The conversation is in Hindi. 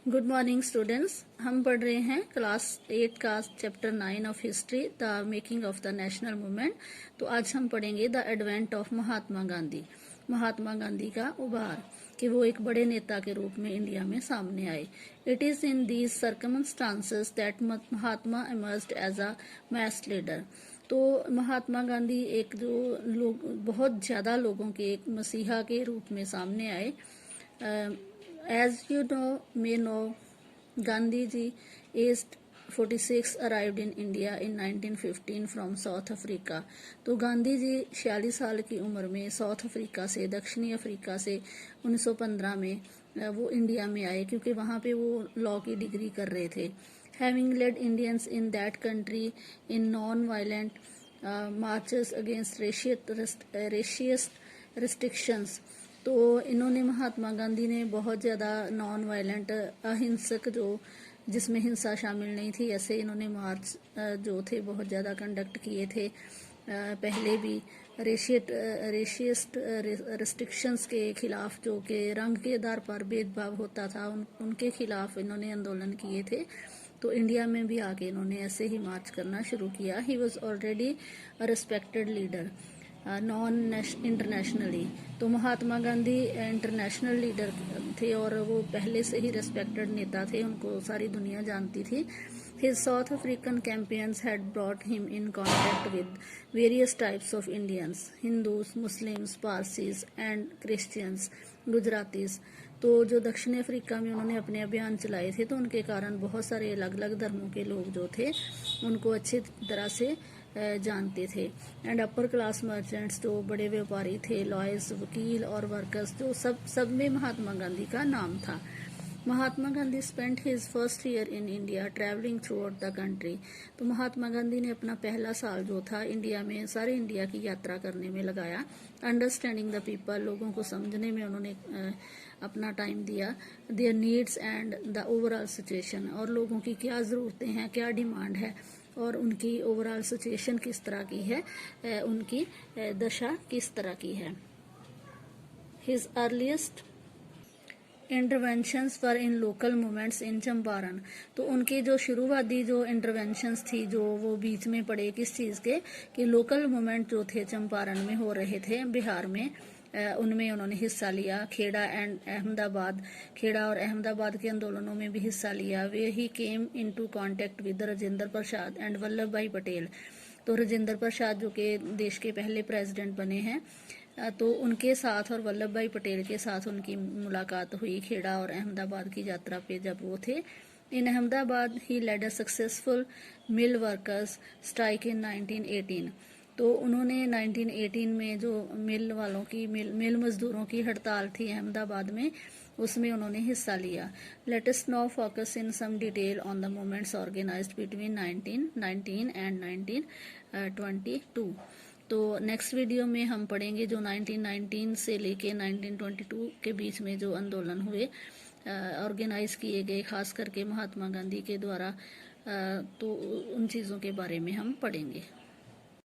Good morning students. हम पढ़ रहे हैं क्लास 8 का chapter 9 of history, the making of the national movement. तो आज हम पढ़ेंगे the advent of Mahatma Gandhi, Mahatma Gandhi का उभार, कि वो एक बड़े नेता के रूप में इंडिया में सामने आए। It is in these circumstances that Mahatma emerged as a mass leader. तो महात्मा गांधी एक जो लोग बहुत ज्यादा लोगों के एक मसीहा के रूप में सामने आए। As you may know, Gandhiji, aged 46, arrived in India in 1915 from South Africa। तो गांधी जी 46 साल की उम्र में साउथ अफ्रीका से, दक्षिणी अफ्रीका से 1915 में वो इंडिया में आए, क्योंकि वहाँ पे वो लॉ की डिग्री कर रहे थे। Having led Indians in that country in non-violent marches against racist restrictions। तो इन्होंने, महात्मा गांधी ने बहुत ज़्यादा नॉन वायलेंट, अहिंसक, जो जिसमें हिंसा शामिल नहीं थी, ऐसे इन्होंने मार्च जो थे बहुत ज़्यादा कंडक्ट किए थे। पहले भी रेशियस्ट रिस्ट्रिक्शंस के खिलाफ, जो कि रंग के आधार पर भेदभाव होता था, उनके खिलाफ इन्होंने आंदोलन किए थे। तो इंडिया में भी आके इन्होंने ऐसे ही मार्च करना शुरू किया। He was already a respected leader non internationally. तो महात्मा गांधी इंटरनेशनल लीडर थे और वो पहले से ही रिस्पेक्टेड नेता थे, उनको सारी दुनिया जानती थी। His South African campaigns had brought him in contact with various types of Indians, Hindus, Muslims, Parsis and Christians, Gujaratis। तो जो दक्षिणी अफ्रीका में उन्होंने अपने अभियान चलाए थे, तो उनके कारण बहुत सारे अलग अलग धर्मों के लोग जो थे उनको अच्छी तरह से जानते थे। एंड अपर क्लास मर्चेंट्स, जो बड़े व्यापारी थे, लॉयर्स, वकील और वर्कर्स, जो सब में महात्मा गांधी का नाम था। Mahatma Gandhi spent his first year in India travelling throughout the country. तो महात्मा गांधी ने अपना पहला साल जो था इंडिया में, सारे इंडिया की यात्रा करने में लगाया। अंडरस्टैंडिंग द पीपल, लोगों को समझने में उन्होंने अपना टाइम दिया। There needs and the overall situation, और लोगों की क्या ज़रूरतें हैं, क्या डिमांड है, और उनकी ओवरऑल सिचुएशन किस तरह की है, उनकी दशा किस तरह की है। His earliest interventions for in local movements इन चंपारण। तो उनकी जो शुरुआती जो इंटरवेंशंस थी, जो वो बीच में पड़े किस चीज़ के, कि लोकल मूवमेंट जो थे चंपारण में हो रहे थे बिहार में, उनमें उन्होंने हिस्सा लिया। खेड़ा एंड अहमदाबाद, खेड़ा और अहमदाबाद के आंदोलनों में भी हिस्सा लिया। वे he came into contact with Rajendra Prasad and Vallabhbhai Patel. तो राजेंद्र प्रसाद जो कि देश के पहले प्रेसिडेंट बने हैं, तो उनके साथ और वल्लभ भाई पटेल के साथ उनकी मुलाकात हुई खेड़ा और अहमदाबाद की यात्रा पे जब वो थे। In Ahmedabad he led a successful mill workers strike in 1918। तो उन्होंने 1918 में जो मिल वालों की, मिल मजदूरों की हड़ताल थी अहमदाबाद में, उसमें उन्होंने हिस्सा लिया। Let us now focus in some detail on the movements organised between 1919 and 1922। तो नेक्स्ट वीडियो में हम पढ़ेंगे जो 1919 से लेके 1922 के बीच में जो आंदोलन हुए, ऑर्गेनाइज किए गए, खास करके महात्मा गांधी के द्वारा। तो उन चीज़ों के बारे में हम पढ़ेंगे।